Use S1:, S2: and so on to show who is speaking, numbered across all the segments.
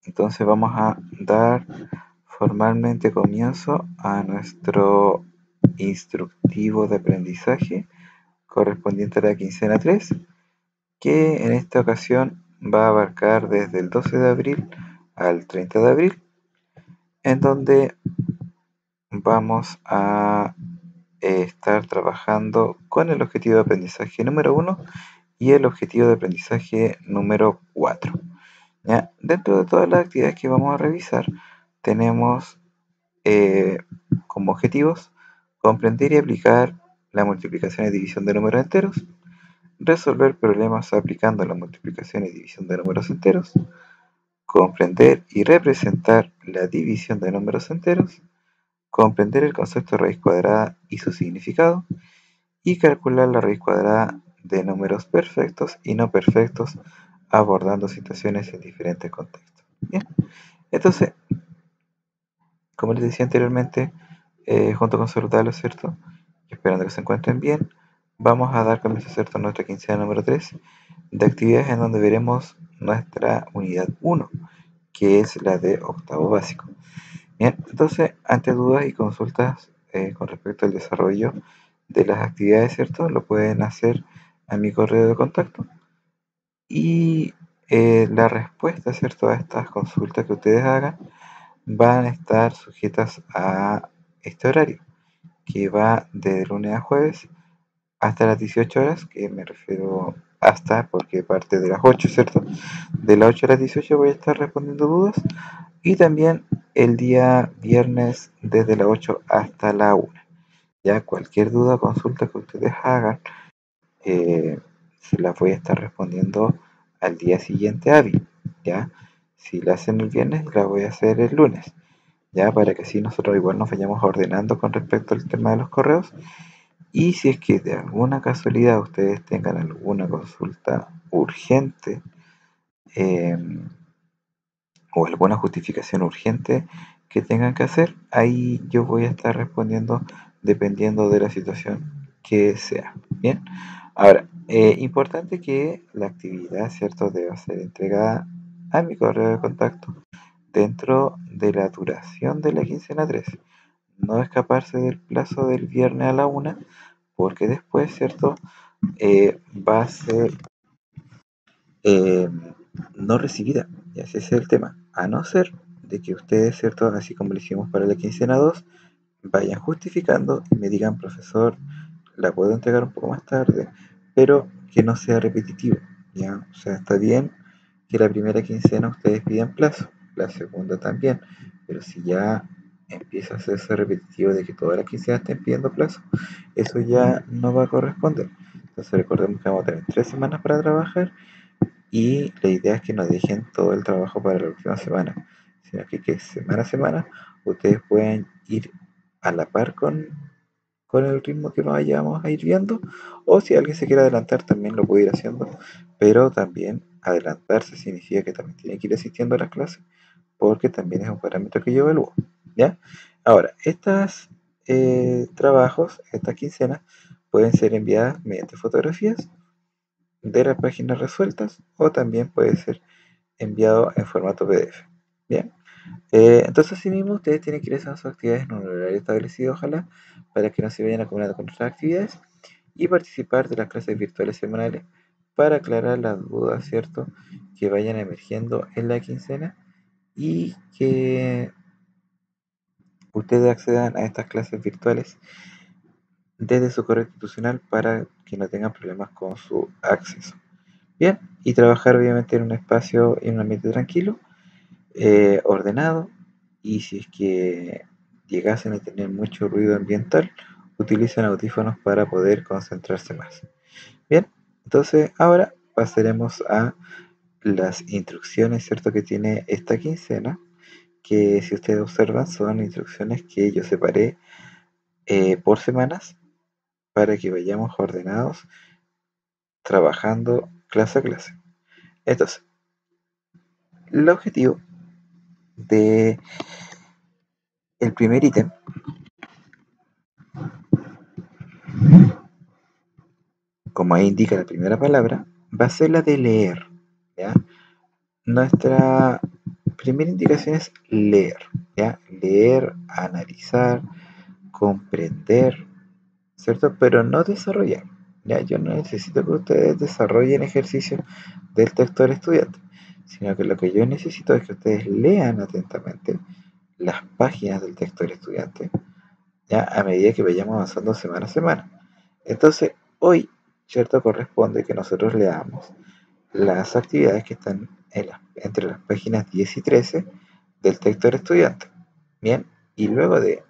S1: Entonces vamos a dar formalmente comienzo a nuestro instructivo de aprendizaje correspondiente a la quincena 3, que en esta ocasión va a abarcar desde el 12 de abril al 30 de abril, en donde vamos a estar trabajando con el objetivo de aprendizaje número 1 y el objetivo de aprendizaje número 4. ¿Ya? Dentro de todas las actividades que vamos a revisar, tenemos como objetivos comprender y aplicar la multiplicación y división de números enteros, resolver problemas aplicando la multiplicación y división de números enteros, comprender y representar la división de números enteros, comprender el concepto de raíz cuadrada y su significado, y calcular la raíz cuadrada de números perfectos y no perfectos, abordando situaciones en diferentes contextos. Bien, entonces, como les decía anteriormente, junto con saludarlos, ¿cierto? Y esperando que se encuentren bien, vamos a dar comienzo, ¿cierto?, a nuestra quincena número 3 de actividades en donde veremos nuestra unidad 1, que es la de octavo básico. Bien, entonces, ante dudas y consultas con respecto al desarrollo de las actividades, ¿cierto?, lo pueden hacer a mi correo de contacto. Y la respuesta, ¿cierto?, a estas consultas que ustedes hagan van a estar sujetas a este horario, que va de lunes a jueves hasta las 18 horas, que me refiero hasta porque parte de las 8, ¿cierto? De las 8 a las 18 voy a estar respondiendo dudas, y también el día viernes desde las 8 hasta la 1. Ya cualquier duda o consulta que ustedes hagan, se las voy a estar respondiendo al día siguiente hábil, ¿ya? Si la hacen el viernes, la voy a hacer el lunes, ya, para que así nosotros igual nos vayamos ordenando con respecto al tema de los correos. Y si es que de alguna casualidad ustedes tengan alguna consulta urgente, eh, o alguna justificación urgente que tengan que hacer, ahí yo voy a estar respondiendo dependiendo de la situación que sea. Bien, ahora, importante que la actividad, ¿cierto?, deba ser entregada a mi correo de contacto dentro de la duración de la quincena 3. No escaparse del plazo del viernes a la 1, porque después, ¿cierto?, va a ser eh, no recibida. Y ese es el tema. A no ser de que ustedes, ¿cierto?, así como lo hicimos para la quincena 2, vayan justificando y me digan, profesor, la puedo entregar un poco más tarde, pero que no sea repetitivo, ¿ya? O sea, está bien que la primera quincena ustedes pidan plazo, la segunda también, pero si ya empieza a hacerse repetitivo de que todas las quincenas estén pidiendo plazo, eso ya no va a corresponder. Entonces recordemos que vamos a tener 3 semanas para trabajar, y la idea es que no dejen todo el trabajo para la última semana, sino que semana a semana ustedes pueden ir a la par con el ritmo que nos vayamos a ir viendo, o si alguien se quiere adelantar también lo puede ir haciendo, pero también adelantarse significa que también tiene que ir asistiendo a las clases, porque también es un parámetro que yo evalúo, ¿ya? Ahora, estos trabajos, estas quincenas, pueden ser enviadas mediante fotografías de las páginas resueltas, o también puede ser enviado en formato PDF. Bien, entonces así mismo ustedes tienen que ir haciendo sus actividades en un horario establecido, ojalá, para que no se vayan acumulando con otras actividades, y participar de las clases virtuales semanales para aclarar las dudas, ¿cierto?, que vayan emergiendo en la quincena, y que ustedes accedan a estas clases virtuales desde su correo institucional para que no tengan problemas con su acceso. Bien, y trabajar obviamente en un espacio, en un ambiente tranquilo, ordenado, y si es que llegasen a tener mucho ruido ambiental, utilicen audífonos para poder concentrarse más. Bien, entonces ahora pasaremos a las instrucciones, ¿cierto?, que tiene esta quincena, que si ustedes observan son instrucciones que yo separé por semanas para que vayamos ordenados trabajando clase a clase. Entonces, el objetivo de el primer ítem, como ahí indica la primera palabra, va a ser la de leer, ¿ya? Nuestra primera indicación es leer, ¿ya? Leer, analizar, comprender, ¿cierto? Pero no desarrollar, ¿ya? Yo no necesito que ustedes desarrollen ejercicios del texto del estudiante, sino que lo que yo necesito es que ustedes lean atentamente las páginas del texto del estudiante, ¿ya? A medida que vayamos avanzando semana a semana. Entonces, hoy, ¿cierto? Corresponde que nosotros leamos las actividades que están entre las páginas 10 y 13 del texto del estudiante. Bien, y luego de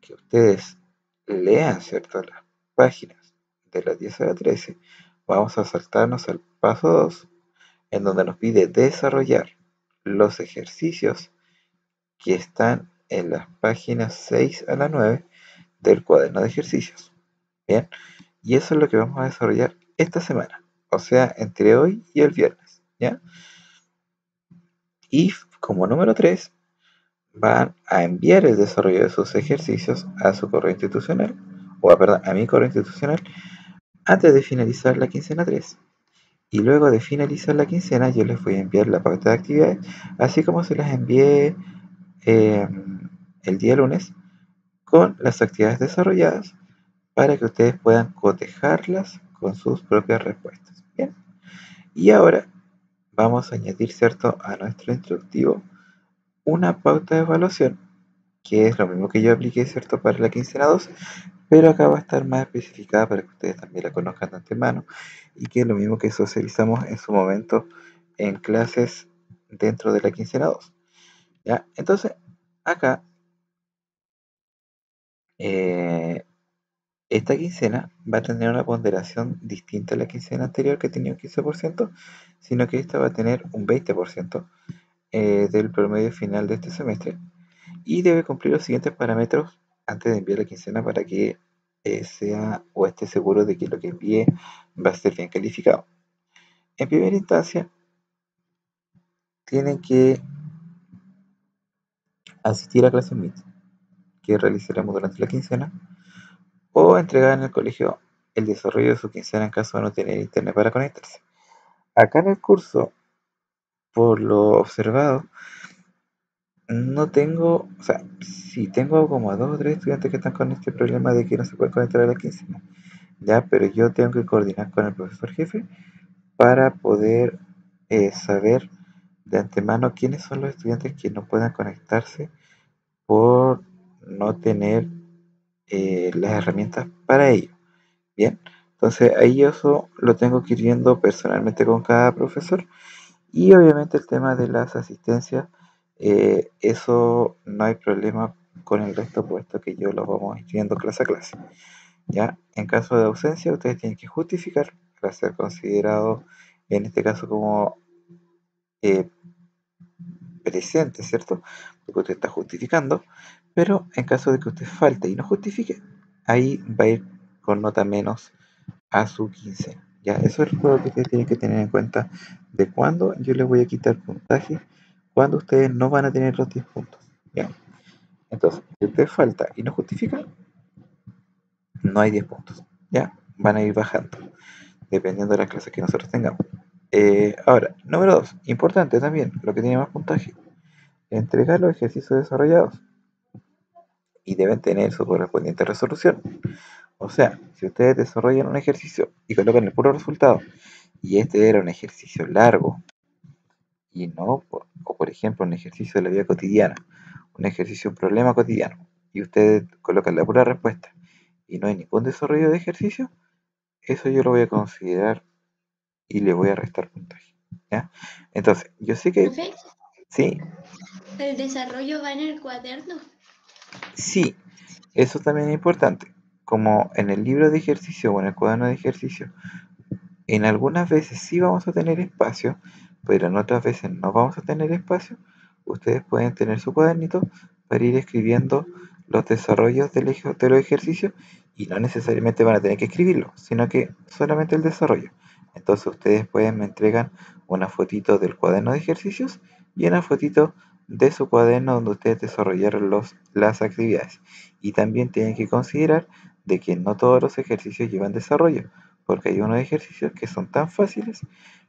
S1: que ustedes lean, ¿cierto?, las páginas de la 10 a la 13, vamos a saltarnos al paso 2, en donde nos pide desarrollar los ejercicios que están en las páginas 6 a la 9 del cuaderno de ejercicios. Bien, y eso es lo que vamos a desarrollar esta semana, o sea, entre hoy y el viernes, ¿ya? Y como número 3, van a enviar el desarrollo de sus ejercicios a su correo institucional, perdón, a mi correo institucional, antes de finalizar la quincena 3. Y luego de finalizar la quincena, yo les voy a enviar la pauta de actividades, así como se las envié eh, el día lunes, con las actividades desarrolladas, para que ustedes puedan cotejarlas con sus propias respuestas. Bien, y ahora vamos a añadir, ¿cierto?, a nuestro instructivo una pauta de evaluación, que es lo mismo que yo apliqué, ¿cierto?, para la quincena 2, pero acá va a estar más especificada para que ustedes también la conozcan de antemano, y que es lo mismo que socializamos en su momento en clases dentro de la quincena 2. ¿Ya? Entonces, acá, esta quincena va a tener una ponderación distinta a la quincena anterior, que tenía un 15%, sino que esta va a tener un 20% del promedio final de este semestre, y debe cumplir los siguientes parámetros antes de enviar la quincena para que sea o esté seguro de que lo que envíe va a ser bien calificado. En primera instancia, tienen que asistir a clases Meet que realizaremos durante la quincena, o entregar en el colegio el desarrollo de su quincena en caso de no tener internet para conectarse. Acá en el curso, por lo observado, no tengo, o sea, sí tengo como a 2 o 3 estudiantes que están con este problema de que no se pueden conectar a la quincena, ya, pero yo tengo que coordinar con el profesor jefe para poder saber de antemano quiénes son los estudiantes que no puedan conectarse por no tener las herramientas para ello. Bien, entonces ahí yo eso lo tengo que ir viendo personalmente con cada profesor, y obviamente el tema de las asistencias, eso no hay problema con el resto, puesto que yo lo vamos viendo clase a clase. ¿Ya? En caso de ausencia, ustedes tienen que justificar para ser considerado, en este caso, como eh, presente, ¿cierto? Porque usted está justificando, pero en caso de que usted falte y no justifique, ahí va a ir con nota menos a su quincena. Ya, eso es lo que ustedes tienen que tener en cuenta de cuándo yo les voy a quitar puntaje, cuando ustedes no van a tener los 10 puntos. ¿Ya? Entonces, si usted falta y no justifica, no hay 10 puntos. ¿Ya? Van a ir bajando, dependiendo de las clases que nosotros tengamos. Ahora, número 2, importante también, lo que tiene más puntaje, entregar los ejercicios desarrollados, y deben tener su correspondiente resolución. O sea, si ustedes desarrollan un ejercicio y colocan el puro resultado, y este era un ejercicio largo, y no, o por ejemplo, un ejercicio de la vida cotidiana, un ejercicio, un problema cotidiano, y ustedes colocan la pura respuesta, y no hay ningún desarrollo de ejercicio, eso yo lo voy a considerar y le voy a restar puntaje. ¿Ya? Entonces, yo sé que
S2: ¿Profe?
S1: sí,
S2: ¿El desarrollo va en el cuaderno?
S1: sí, eso también es importante. Como en el libro de ejercicio o en el cuaderno de ejercicio, en algunas veces sí vamos a tener espacio, pero en otras veces no vamos a tener espacio. Ustedes pueden tener su cuadernito para ir escribiendo los desarrollos de los ejercicios, y no necesariamente van a tener que escribirlo, sino que solamente el desarrollo. Entonces ustedes me entregan una fotito del cuaderno de ejercicios y una fotito de su cuaderno donde ustedes desarrollaron las actividades. Y también tienen que considerar de que no todos los ejercicios llevan desarrollo, porque hay unos ejercicios que son tan fáciles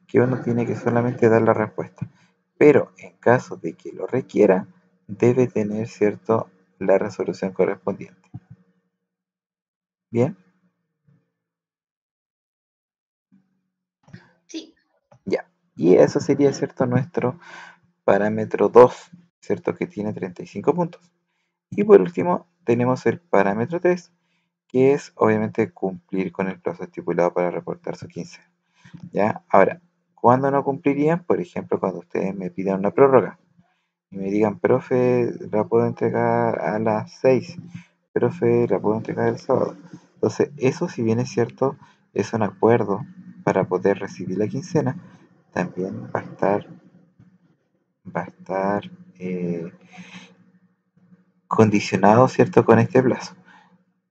S1: que uno tiene que solamente dar la respuesta. pero en caso de que lo requiera, debe tener, ¿cierto?, la resolución correspondiente. ¿Bien?
S2: Sí.
S1: Ya. Y eso sería, ¿cierto?, nuestro parámetro 2, ¿cierto?, que tiene 35 puntos. Y por último, tenemos el parámetro 3, que es obviamente cumplir con el plazo estipulado para reportar su quincena. ¿Ya? Ahora, ¿cuándo no cumplirían? Por ejemplo, cuando ustedes me pidan una prórroga y me digan, profe, la puedo entregar a las 6, profe, la puedo entregar el sábado. Entonces, eso, si bien es cierto, es un acuerdo para poder recibir la quincena, también va a estar condicionado, ¿cierto?, con este plazo.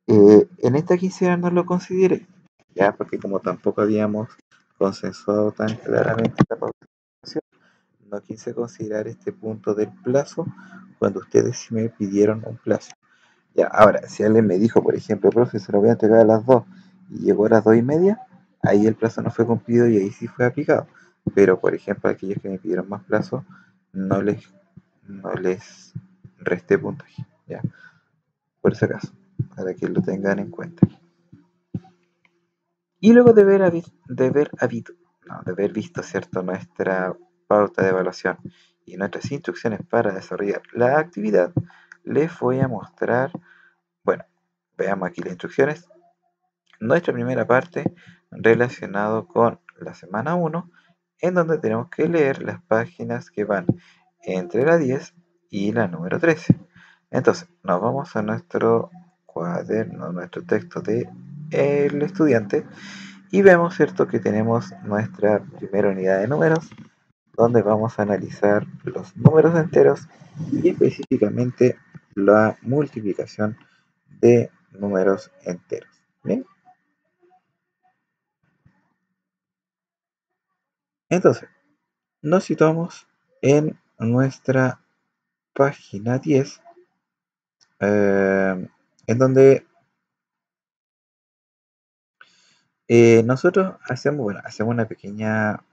S1: En esta quincena no lo consideré, ya, porque como tampoco habíamos consensuado tan claramente la pauta, no quise considerar este punto del plazo cuando ustedes sí me pidieron un plazo. Ya, ahora, si alguien me dijo, por ejemplo, profe, se lo voy a entregar a las 2 y llegó a las 2:30, ahí el plazo no fue cumplido y ahí sí fue aplicado. Pero, por ejemplo, aquellos que me pidieron más plazo, no les, no les resté puntaje, ya, por ese caso, para que lo tengan en cuenta. Y luego de haber visto, ¿cierto?, nuestra pauta de evaluación y nuestras instrucciones para desarrollar la actividad, les voy a mostrar, bueno, veamos aquí las instrucciones. Nuestra primera parte relacionado con la semana 1, en donde tenemos que leer las páginas que van entre la 10 y la número 13. Entonces, nos vamos a nuestro cuaderno, nuestro texto de el estudiante, y vemos, ¿cierto?, que tenemos nuestra primera unidad de números, donde vamos a analizar los números enteros y específicamente la multiplicación de números enteros. ¿Bien? Entonces, nos situamos en nuestra página 10, en donde nosotros hacemos una pequeña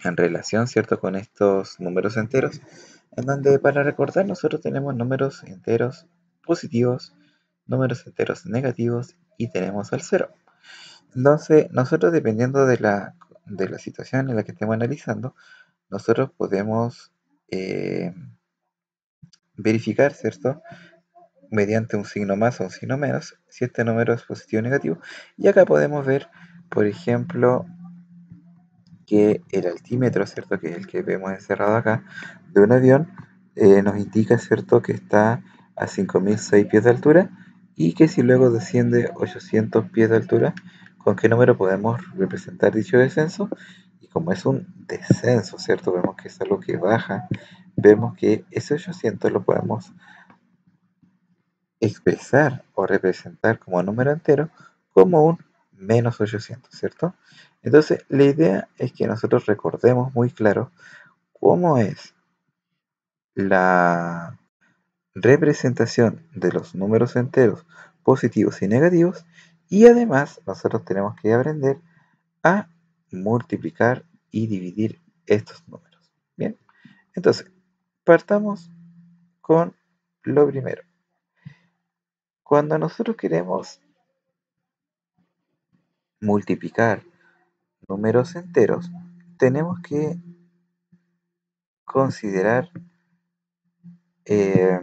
S1: en relación, ¿cierto?, con estos números enteros, en donde para recordar nosotros tenemos números enteros positivos, números enteros negativos y tenemos el cero. Entonces, nosotros dependiendo de la situación en la que estemos analizando, nosotros podemos verificar, ¿cierto?, mediante un signo más o un signo menos, si este número es positivo o negativo. Y acá podemos ver, por ejemplo, que el altímetro, ¿cierto?, que es el que vemos encerrado acá, de un avión, nos indica, ¿cierto?, que está a 5.006 pies de altura y que si luego desciende 800 pies de altura, ¿con qué número podemos representar dicho descenso? Y como es un descenso, ¿cierto?, vemos que es algo que baja, vemos que ese 800 lo podemos expresar o representar como número entero como un menos 800, ¿cierto? Entonces, la idea es que nosotros recordemos muy claro cómo es la representación de los números enteros positivos y negativos, y además nosotros tenemos que aprender a multiplicar y dividir estos números. Bien, entonces, partamos con lo primero. Cuando nosotros queremos multiplicar números enteros, tenemos que considerar eh,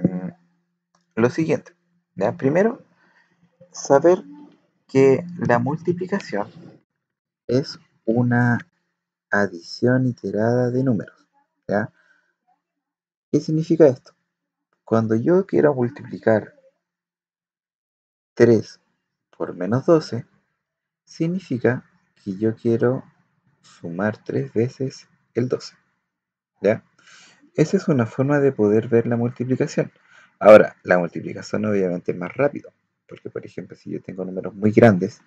S1: lo siguiente. ¿Ya? Primero, saber que la multiplicación es una adición iterada de números. ¿Ya? ¿Qué significa esto? Cuando yo quiero multiplicar 3 por menos 12, significa que yo quiero sumar 3 veces el 12. ¿Ya? Esa es una forma de poder ver la multiplicación. Ahora, la multiplicación obviamente es más rápido, porque por ejemplo, si yo tengo números muy grandes,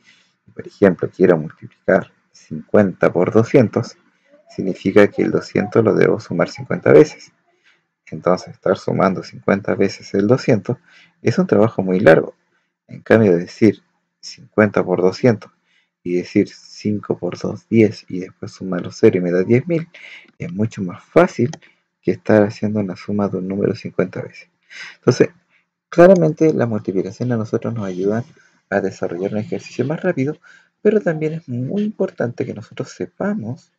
S1: y por ejemplo quiero multiplicar 50 por 200, significa que el 200 lo debo sumar 50 veces. Entonces, estar sumando 50 veces el 200 es un trabajo muy largo. En cambio, decir 50 por 200 y decir 5 por 2, 10, y después sumarlo 0 y me da 10.000, es mucho más fácil que estar haciendo una suma de un número 50 veces. Entonces, claramente las multiplicaciones a nosotros nos ayudan a desarrollar un ejercicio más rápido, pero también es muy importante que nosotros sepamos,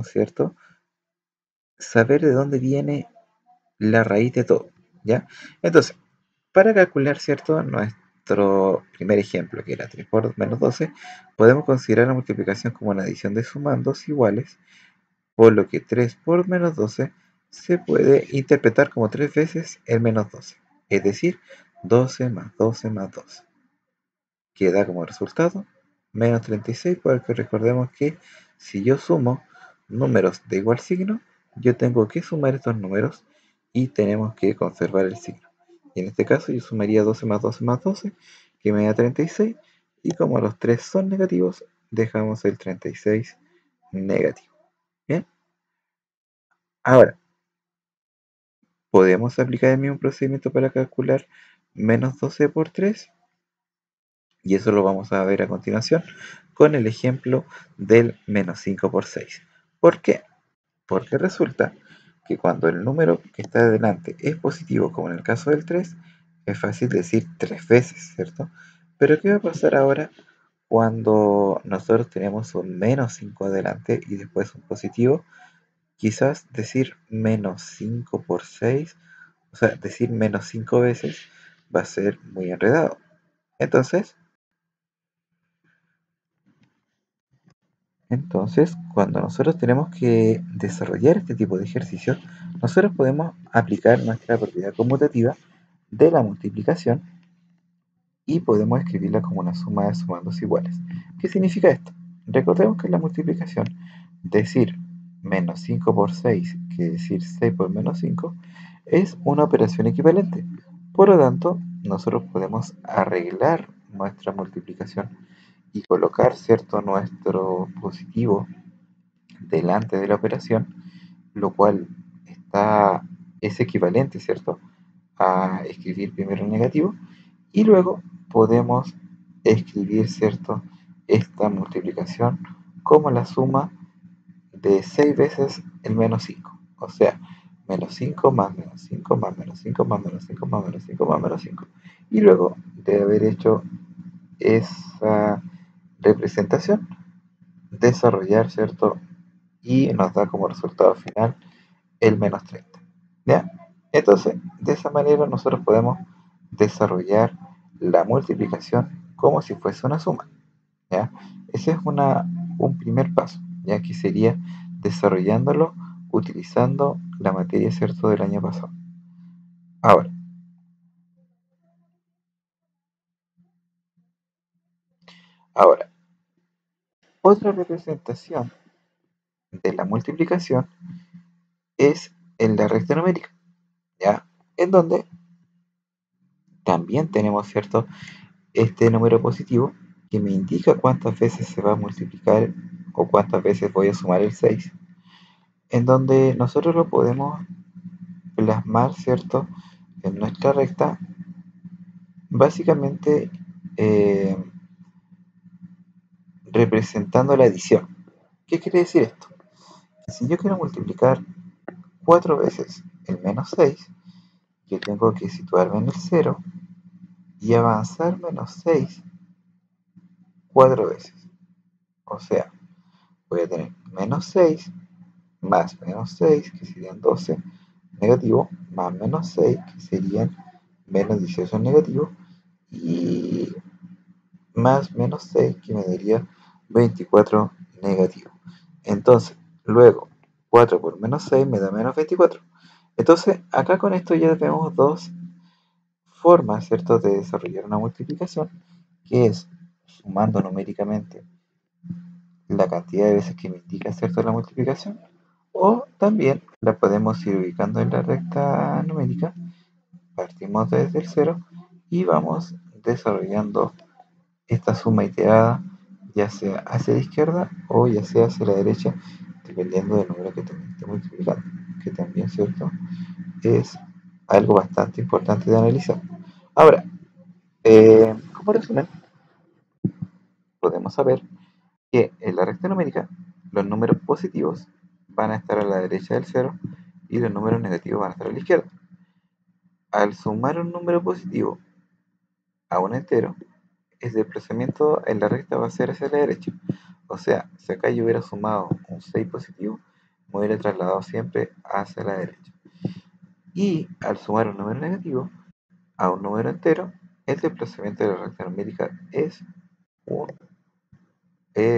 S1: ¿cierto? Saber de dónde viene la raíz de todo, ¿ya? Entonces, para calcular, ¿cierto? Nuestro primer ejemplo, que era 3 por menos 12, podemos considerar la multiplicación como una adición de sumandos iguales, por lo que 3 por menos 12 se puede interpretar como 3 veces el menos 12, es decir, 12 más 12 más 12, que da como resultado menos 36, porque recordemos que si yo sumo números de igual signo, yo tengo que sumar estos números y tenemos que conservar el signo. Y en este caso yo sumaría 12 más 12 más 12, que me da 36, y como los tres son negativos, dejamos el 36 negativo. ¿Bien? Ahora, ¿podemos aplicar el mismo procedimiento para calcular menos 12 por 3? Y eso lo vamos a ver a continuación con el ejemplo del menos 5 por 6. ¿Por qué? Porque resulta que cuando el número que está delante es positivo, como en el caso del 3, es fácil decir 3 veces, ¿cierto? Pero ¿qué va a pasar ahora cuando nosotros tenemos un menos 5 adelante y después un positivo? Quizás decir menos 5 por 6, o sea, decir menos 5 veces va a ser muy enredado. Entonces, cuando nosotros tenemos que desarrollar este tipo de ejercicios, nosotros podemos aplicar nuestra propiedad conmutativa de la multiplicación y podemos escribirla como una suma de sumandos iguales. ¿Qué significa esto? Recordemos que en la multiplicación, decir menos 5 por 6 que decir 6 por menos 5 es una operación equivalente. Por lo tanto, nosotros podemos arreglar nuestra multiplicación y colocar, ¿cierto?, nuestro positivo delante de la operación, lo cual es equivalente, ¿cierto?, a escribir primero el negativo, y luego podemos escribir, ¿cierto?, esta multiplicación como la suma de 6 veces el menos 5. O sea, menos 5 más menos 5 más menos 5 más menos 5 más menos 5 más menos 5. Y luego de haber hecho esa representación, desarrollar, ¿cierto?, y nos da como resultado final el menos 30. ¿Ya? Entonces, de esa manera nosotros podemos desarrollar la multiplicación como si fuese una suma. ¿Ya? Ese es un primer paso, ya que sería desarrollándolo utilizando la materia, ¿cierto?, del año pasado. Ahora, otra representación de la multiplicación es en la recta numérica, ¿ya? En donde también tenemos, ¿cierto?, este número positivo que me indica cuántas veces se va a multiplicar o cuántas veces voy a sumar el 6, en donde nosotros lo podemos plasmar, ¿cierto?, en nuestra recta, básicamente eh, representando la adición. ¿Qué quiere decir esto? Si yo quiero multiplicar 4 veces el menos 6, yo tengo que situarme en el 0 y avanzar menos 6 4 veces. O sea, voy a tener menos 6 más menos 6, que serían 12 negativo, más menos 6, que serían menos 18 negativo, y más menos 6, que me daría 24 negativo. Entonces, luego, 4 por menos 6 me da menos 24. Entonces, acá con esto ya tenemos dos formas, ¿cierto?, de desarrollar una multiplicación, que es sumando numéricamente la cantidad de veces que me indica, ¿cierto?, la multiplicación, o también la podemos ir ubicando en la recta numérica. Partimos desde el 0 y vamos desarrollando esta suma iterada, ya sea hacia la izquierda o ya sea hacia la derecha, dependiendo del número que también esté multiplicando, que también, ¿cierto?, es algo bastante importante de analizar. Ahora, como resumen, podemos saber que en la recta numérica los números positivos van a estar a la derecha del 0 y los números negativos van a estar a la izquierda. Al sumar un número positivo a un entero, el desplazamiento en la recta va a ser hacia la derecha. O sea, si acá yo hubiera sumado un 6 positivo, me hubiera trasladado siempre hacia la derecha. Y al sumar un número negativo a un número entero, el desplazamiento de la recta numérica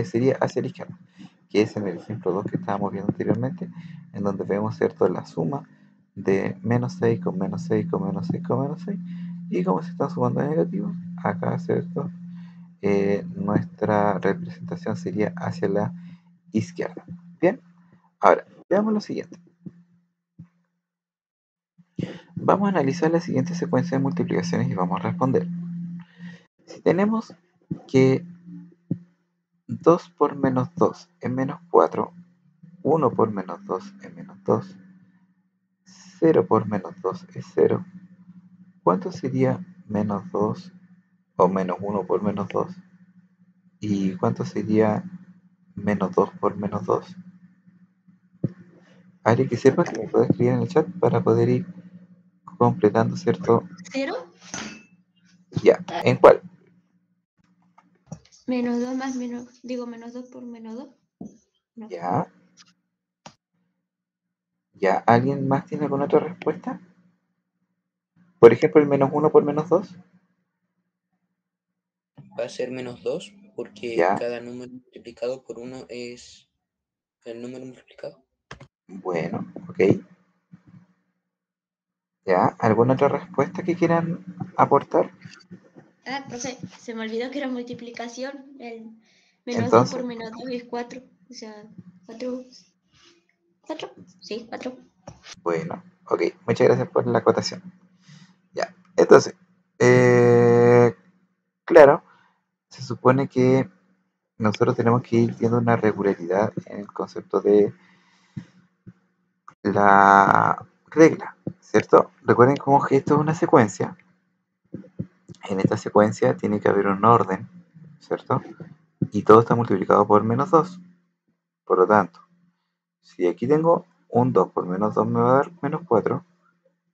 S1: sería hacia la izquierda, que es en el ejemplo 2 que estábamos viendo anteriormente, en donde vemos, ¿cierto?, la suma de menos 6 con menos 6 con menos 6 con menos 6, y como se están sumando negativos, acá, ¿cierto?, nuestra representación sería hacia la izquierda. Bien, ahora, veamos lo siguiente. Vamos a analizar la siguiente secuencia de multiplicaciones y vamos a responder. Si tenemos que 2 por menos 2 es menos 4, 1 por menos 2 es menos 2, 0 por menos 2 es 0, ¿cuánto sería menos 2 o menos 1 por menos 2? ¿Y cuánto sería menos 2 por menos 2? Haré que sepas que me puedes escribir en el chat para poder ir completando, ¿cierto?
S2: ¿Cero?
S1: Ya, ¿en cuál?
S2: Menos 2 más menos 2 por menos 2. No.
S1: Ya, ya, ¿alguien más tiene alguna otra respuesta? Por ejemplo, el menos 1 por menos 2.
S3: Va a ser menos 2 porque
S1: Ya,
S3: cada número multiplicado por 1 es el número multiplicado.
S1: bueno, ok. Ya, ¿alguna otra respuesta que quieran aportar?
S2: Ah, profe, se me olvidó que era multiplicación. El menos 2
S1: Entonces,
S2: por menos 2 es 4. O sea, 4. ¿4? Sí, 4.
S1: bueno, ok, muchas gracias por la acotación. Ya, entonces, claro, se supone que nosotros tenemos que ir viendo una regularidad en el concepto de la regla, ¿cierto? Recuerden cómo esto es una secuencia. En esta secuencia tiene que haber un orden, ¿cierto? Y todo está multiplicado por menos 2. Por lo tanto, si aquí tengo un 2 por menos 2 me va a dar menos 4,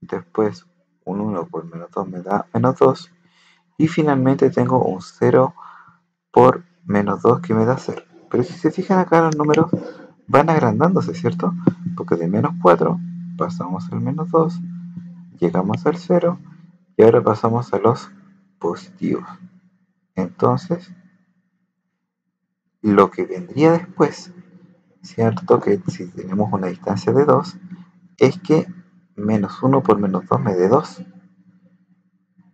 S1: después un 1 por menos 2 me da menos 2, y finalmente tengo un 0 por menos 2 que me da 0. Pero si se fijan acá los números van agrandándose, ¿cierto? Porque de menos 4 pasamos al menos 2, llegamos al 0 y ahora pasamos a los positivos. Entonces, lo que vendría después, ¿cierto? Que si tenemos una distancia de 2, es que menos 1 por menos 2 me dé 2.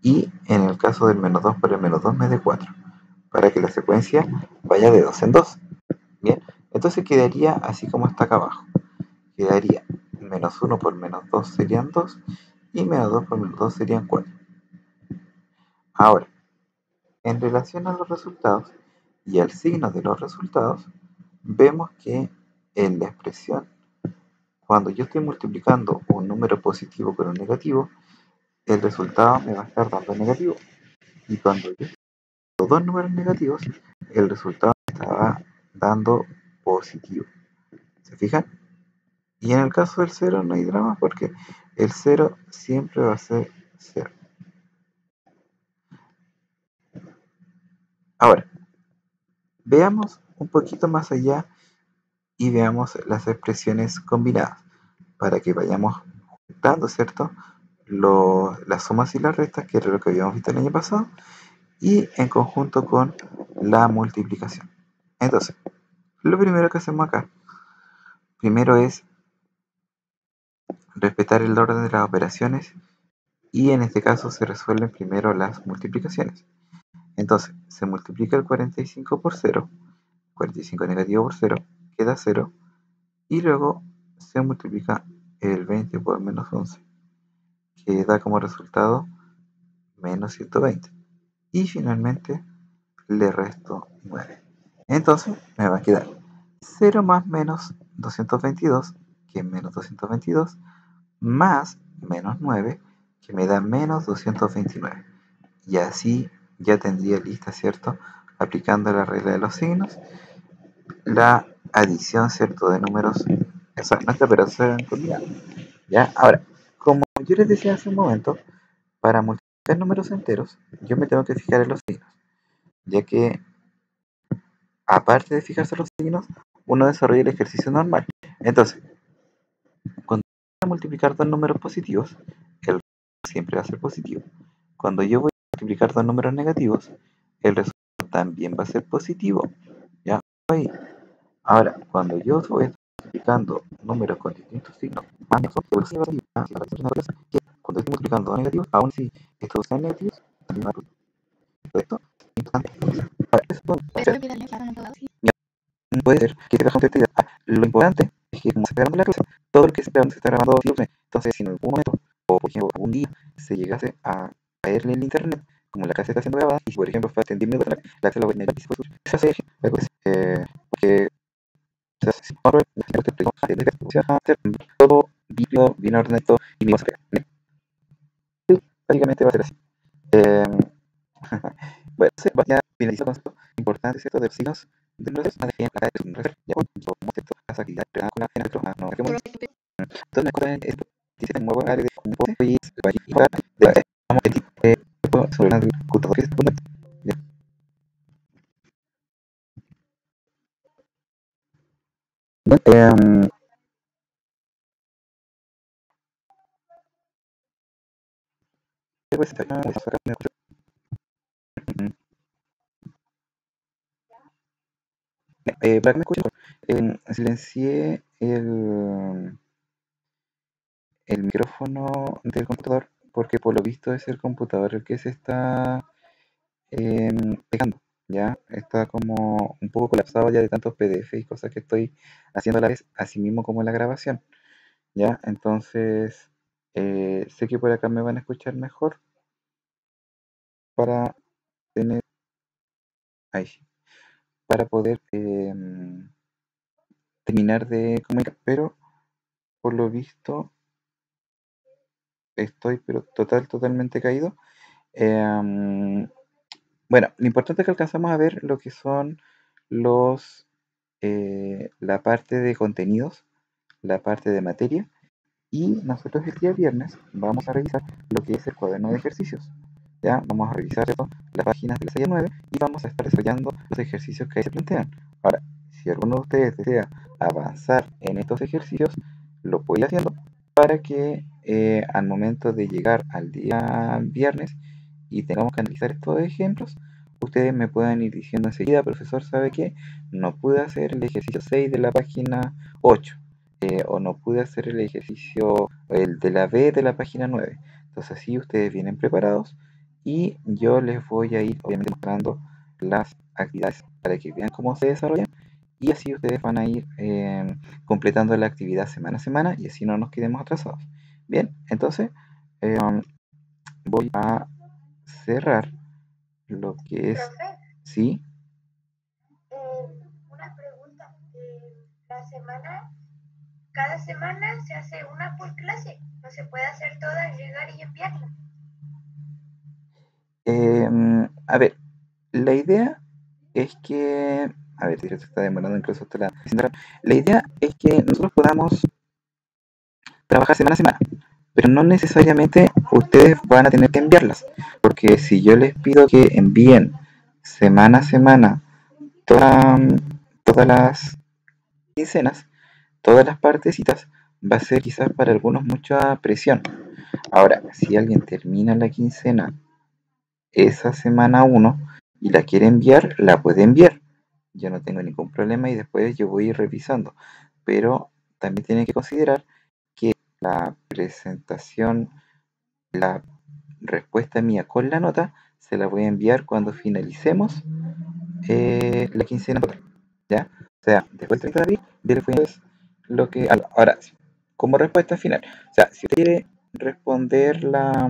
S1: Y en el caso del menos 2 por el menos 2 me dé 4. Para que la secuencia vaya de 2 en 2. Bien, entonces quedaría así como está acá abajo. Quedaría menos 1 por menos 2 serían 2 y menos 2 por menos 2 serían 4. Ahora, en relación a los resultados y al signo de los resultados, vemos que en la expresión, cuando yo estoy multiplicando un número positivo con un negativo, el resultado me va a estar dando negativo. Y cuando yo tengo dos números negativos, el resultado me estaba dando positivo. ¿Se fijan? Y en el caso del 0 no hay drama porque el 0 siempre va a ser 0. Ahora, veamos un poquito más allá y veamos las expresiones combinadas para que vayamos juntando, ¿cierto? Las sumas y las restas, que era lo que habíamos visto el año pasado, y en conjunto con la multiplicación. Entonces, lo primero que hacemos acá, primero es respetar el orden de las operaciones y en este caso se resuelven primero las multiplicaciones. Entonces, se multiplica el 45 por 0, 45 negativo por 0, queda 0, y luego se multiplica el 20 por menos 11, que da como resultado menos 120. Y finalmente le resto 9. Entonces me va a quedar 0 más menos 222, que es menos 222, más menos 9, que me da menos 229. Y así ya tendría lista, ¿cierto? Aplicando la regla de los signos, la adición, ¿cierto?, de números, esa nuestra operación cotidiana. ¿Ya? Ahora, como yo les decía hace un momento, para multiplicar números enteros, yo me tengo que fijar en los signos, ya que aparte de fijarse en los signos, uno desarrolla el ejercicio normal. Entonces, cuando voy a multiplicar dos números positivos, el resultado siempre va a ser positivo. Cuando yo voy a multiplicar dos números negativos, el resultado también va a ser positivo. ¿Ya? Ahí. Ahora, cuando yo voy multiplicando números con distintos signos, más negativos, que cuando estoy multiplicando dos negativos, aún si estos sean negativos, también va a ser esto. Importante. Ahora, puede ser que te baje esta idea. Lo importante es que, como se está grabando la clase, todo lo que se está grabando siempre. Entonces, si en algún momento, o por ejemplo, algún día, se llegase a caerle el internet, como la clase está siendo grabada, y si por ejemplo fue en 10 minutos la clase la voy a negar y se puede subir. Eso se porque o sea, si no, te explico, hacer todo vídeo bien ordenado y bien a sí, básicamente va a ser así. Bueno, ya finalizo con esto. Importante es esto de los signos de los ya bueno, yo muestro esto, las actividades con la final, no, que bueno. Entonces me acuerdo esto, dice que me voy a dar de un poco y de vamos a tipo sobre una computadora que es bueno, pues está acá, vamos a sacar una cosa. Para que me escuchen mejor, silencié el micrófono del computador porque por lo visto es el computador el que se está pegando, ¿ya? Está como un poco colapsado ya de tantos PDF y cosas que estoy haciendo a la vez, así mismo como la grabación, ¿ya? Entonces, sé que por acá me van a escuchar mejor para tener, ahí, para poder terminar de comunicar, pero por lo visto estoy pero totalmente caído. Bueno, lo importante es que alcanzamos a ver lo que son los la parte de contenidos, la parte de materia, y nosotros el día viernes vamos a revisar lo que es el cuaderno de ejercicios. Ya vamos a revisar eso, las páginas de la 6 a 9 y vamos a estar desarrollando los ejercicios que ahí se plantean. Ahora, si alguno de ustedes desea avanzar en estos ejercicios, lo puede ir haciendo para que al momento de llegar al día viernes y tengamos que analizar estos ejemplos, ustedes me puedan ir diciendo enseguida, profesor, ¿sabe qué? No pude hacer el ejercicio 6 de la página 8, o no pude hacer el ejercicio, el de la B de la página 9. Entonces así ustedes vienen preparados y yo les voy a ir obviamente mostrando las actividades para que vean cómo se desarrollan y así ustedes van a ir completando la actividad semana a semana y así no nos quedemos atrasados. Bien, entonces voy a cerrar lo que es...
S4: Profe,
S1: ¿Sí?
S4: una pregunta. La semana, cada semana se hace una por clase. No se puede hacer todas, llegar y enviarla.
S1: A ver, la idea es que... A ver, si se está demorando incluso hasta la idea es que nosotros podamos trabajar semana a semana, pero no necesariamente ustedes van a tener que enviarlas, porque si yo les pido que envíen semana a semana toda- todas las quincenas, todas las partecitas, va a ser quizás para algunos mucha presión. Ahora, si alguien termina la quincena esa semana uno y la quiere enviar, la puede enviar. Yo no tengo ningún problema y después yo voy a ir revisando. Pero también tienen que considerar que la presentación, la respuesta mía con la nota, se la voy a enviar cuando finalicemos la quincena total. ¿Ya? O sea, después del 30 de abril, yo les voy a decir lo que... Ahora, como respuesta final, o sea, si usted quiere responder la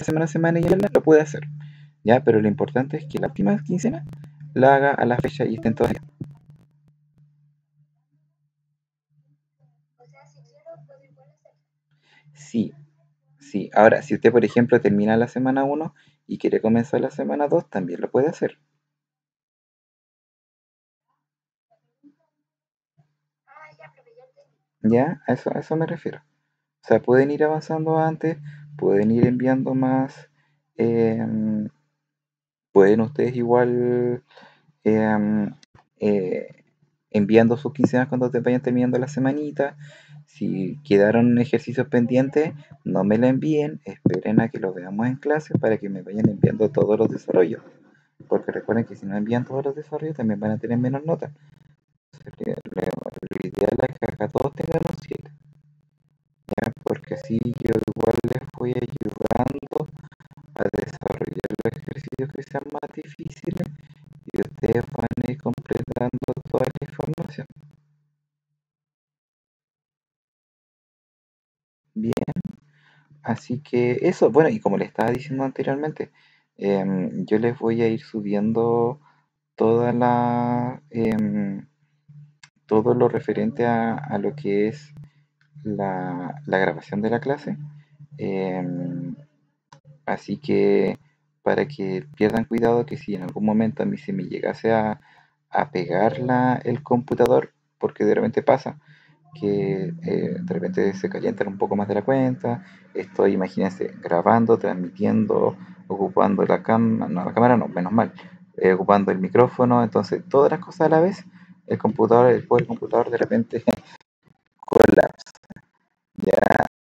S1: semana a semana y enviarla, lo puede hacer. ¿Ya? Pero lo importante es que la última quincena la haga a la fecha y estén todas bien.
S4: O sea, si quiero, puedo igual hacer.
S1: Sí, sí. Ahora, si usted, por ejemplo, termina la semana uno y quiere comenzar la semana 2 también lo puede hacer. ¿Ya? A eso me refiero. O sea, pueden ir avanzando antes, pueden ir enviando más, em, pueden ustedes igual em, eh, enviando sus quincenas cuando te vayan terminando la semanita. Si quedaron ejercicios pendientes, no me la envíen, esperen a que lo veamos en clase para que me vayan enviando todos los desarrollos. Porque recuerden que si no envían todos los desarrollos también van a tener menos notas. Lo ideal es que acá todos tengan un 7, ¿ya? Porque así yo igual les voy ayudando a desarrollar los ejercicios que sean más difíciles y ustedes van a ir completando toda la información. Bien, así que eso, bueno, y como les estaba diciendo anteriormente, yo les voy a ir subiendo toda todo lo referente a lo que es la grabación de la clase. em, Así que para que pierdan cuidado que si en algún momento a mí se me llegase a pegar el computador, porque de repente pasa que de repente se calientan un poco más de la cuenta, estoy, imagínense, grabando, transmitiendo, ocupando la cámara no, menos mal, ocupando el micrófono, entonces todas las cosas a la vez, el computador, el pobre computador de repente colapsa.